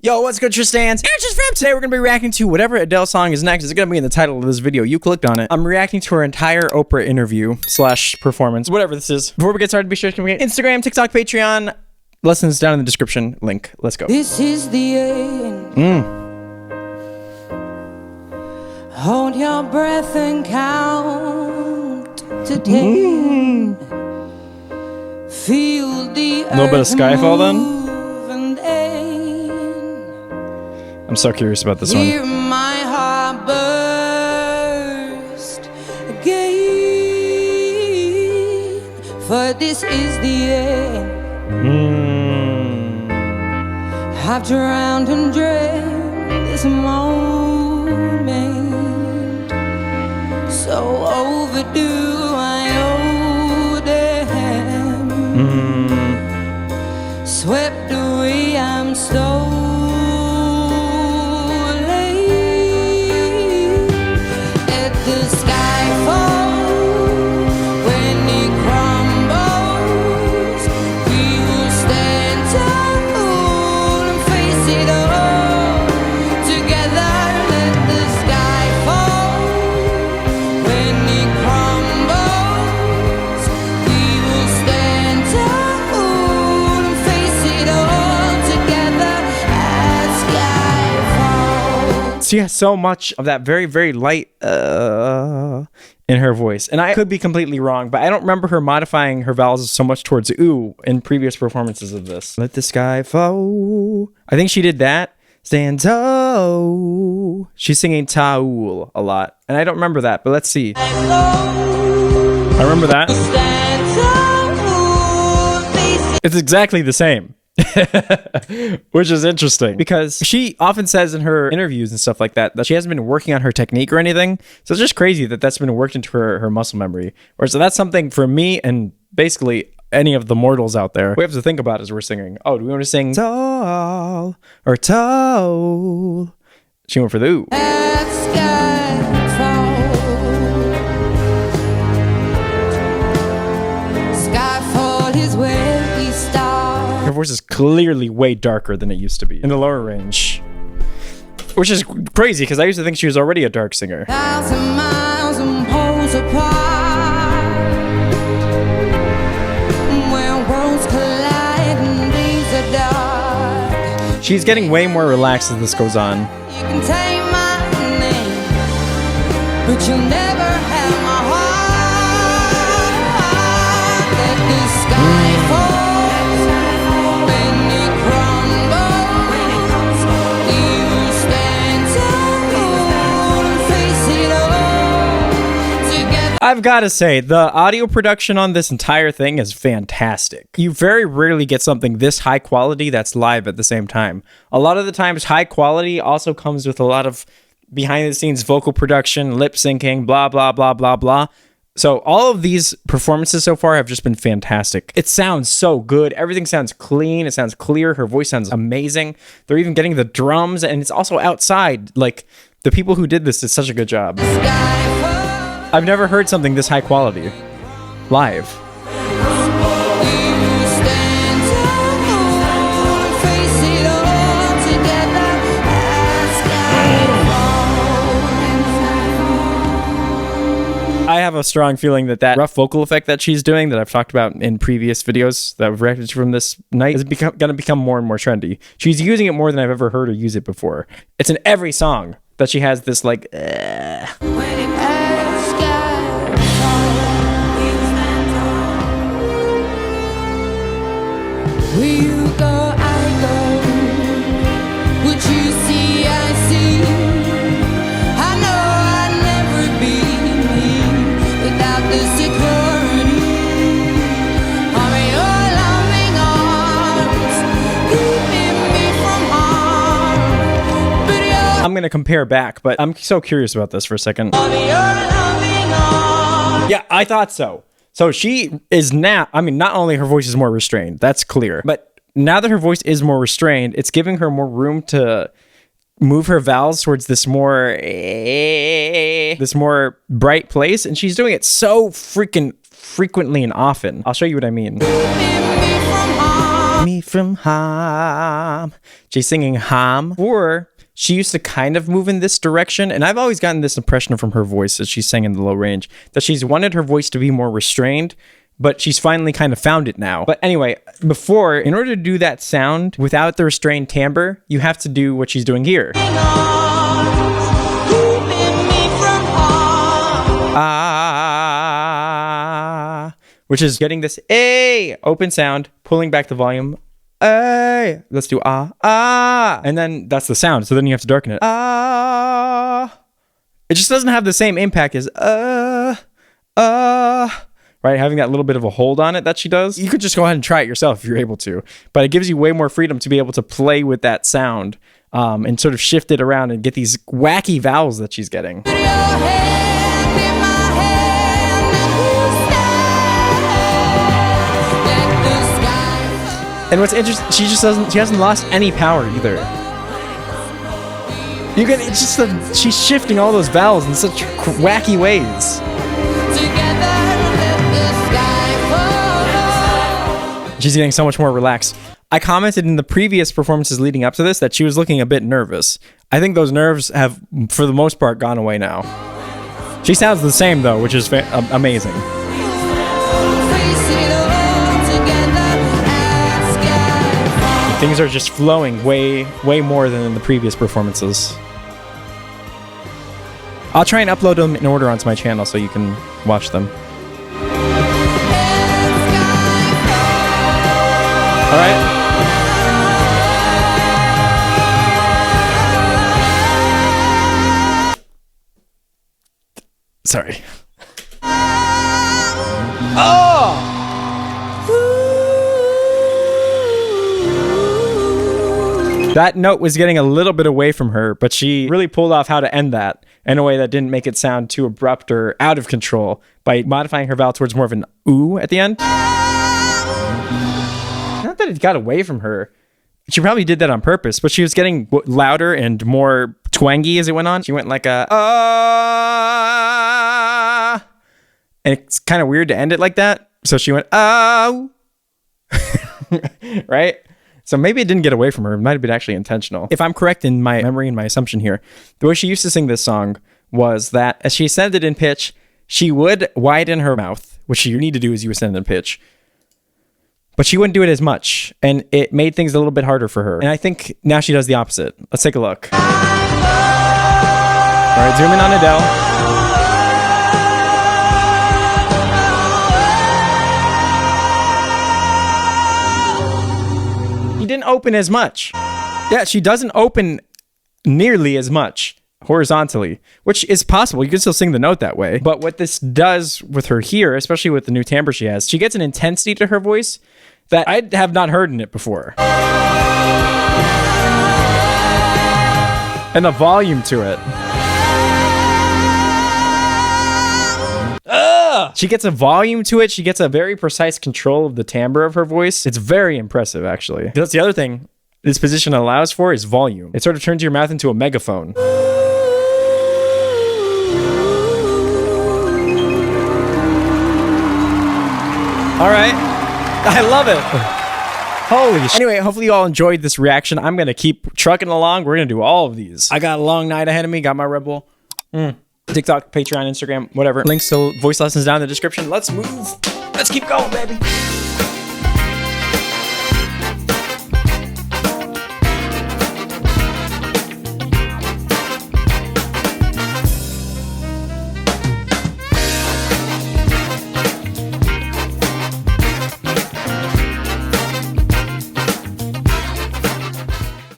Yo, what's good, Tristans? Answers from today. We're gonna be reacting to whatever Adele song is next. It's gonna be in the title of this video. You clicked on it. I'm reacting to her entire Oprah interview / performance, whatever this is. Before we get started, be sure to check Instagram, TikTok, Patreon. Lessons down in the description. Link. Let's go. This is the end. Hold your breath and count to 10. Feel the A little bit of Skyfall then. I'm so curious about this one. Hear my heart burst again, for this is the end. I've drowned and dreamed this moment, so overdue I owe them. Swept away, I'm so she has so much of that very, very light in her voice. And I could be completely wrong, but I don't remember her modifying her vowels so much towards ooh in previous performances of this. Let the sky fall. I think she did that. Stand tall. She's singing Taul a lot. And I don't remember that, but let's see. I remember that. It's exactly the same. Which is interesting because she often says in her interviews and stuff like that she hasn't been working on her technique or anything. So it's just crazy that that's been worked into her muscle memory. Or so that's something for me and basically any of the mortals out there we have to think about as we're singing. Oh, do we want to sing tall or tall? She went for the ooh. Skyfall is where we start. Her voice is clearly way darker than it used to be in the lower range, which is crazy because I used to think she was already a dark singer. 1,000 miles and poles apart, where worlds collide and days are dark. She's getting way more relaxed as this goes on. You can take my name, but you'll never have my heart. Let the sky fall. I've got to say, the audio production on this entire thing is fantastic. You very rarely get something this high quality that's live at the same time. A lot of the times, high quality also comes with a lot of behind-the-scenes vocal production, lip syncing, blah, blah, blah, blah, blah. So all of these performances so far have just been fantastic. It sounds so good. Everything sounds clean. It sounds clear. Her voice sounds amazing. They're even getting the drums, and it's also outside. Like, the people who did this did such a good job. I've never heard something this high quality live. I have a strong feeling that that rough vocal effect that she's doing that I've talked about in previous videos that I've reacted to from this night is going to become more and more trendy. She's using it more than I've ever heard her use it before. It's in every song that she has this like Where you go, I go. What you see, I see. I know I'd never be me without the security of your loving arms, keeping me from harm. But I'm gonna compare back, but I'm so curious about this for a second. of your loving arms. Yeah, I thought so. So she is now, I mean, not only her voice is more restrained, that's clear, but now that her voice is more restrained, it's giving her more room to move her vowels towards this more bright place, and she's doing it so freaking frequently and often. I'll show you what I mean. Keeping me from harm. Me from harm. She's singing harm. Or she used to kind of move in this direction, and I've always gotten this impression from her voice as she sang in the low range, that she's wanted her voice to be more restrained, but she's finally kind of found it now. But anyway, before, in order to do that sound without the restrained timbre, you have to do what she's doing here. Ah, which is getting this A open sound, pulling back the volume. A. Let's do ah. And then that's the sound. So then you have to darken it. Ah. It just doesn't have the same impact as right? Having that little bit of a hold on it that she does. You could just go ahead and try it yourself if you're able to. But it gives you way more freedom to be able to play with that sound and sort of shift it around and get these wacky vowels that she's getting. And what's interesting, she hasn't lost any power either. It's just that she's shifting all those vowels in such wacky ways. She's getting so much more relaxed. I commented in the previous performances leading up to this that she was looking a bit nervous. I think those nerves have, for the most part, gone away now. She sounds the same though, which is amazing. Things are just flowing way more than in the previous performances. I'll try and upload them in order onto my channel so you can watch them. All right. Sorry. Oh! That note was getting a little bit away from her, but she really pulled off how to end that in a way that didn't make it sound too abrupt or out of control by modifying her vowel towards more of an ooh at the end. Not that it got away from her. She probably did that on purpose, but she was getting louder and more twangy as it went on. She went like a and it's kind of weird to end it like that. So she went oh, right? So maybe it didn't get away from her. It might have been actually intentional. If I'm correct in my memory and my assumption here, the way she used to sing this song was that as she ascended in pitch, she would widen her mouth, which you need to do as you ascend in pitch. But she wouldn't do it as much, and it made things a little bit harder for her. And I think now she does the opposite. Let's take a look. All right, zoom in on Adele. She didn't open as much. Yeah, she doesn't open nearly as much horizontally, which is possible. You can still sing the note that way. But what this does with her here, especially with the new timbre she has, she gets an intensity to her voice that I have not heard in it before. And the volume to it. She gets a volume to it. She gets a very precise control of the timbre of her voice. It's very impressive, actually. That's the other thing this position allows for is volume. It sort of turns your mouth into a megaphone. All right. I love it. Holy shit. Anyway, hopefully you all enjoyed this reaction. I'm going to keep trucking along. We're going to do all of these. I got a long night ahead of me. Got my Red Bull. TikTok, Patreon, Instagram, whatever. Links to voice lessons down in the description. Let's move. Let's keep going, baby.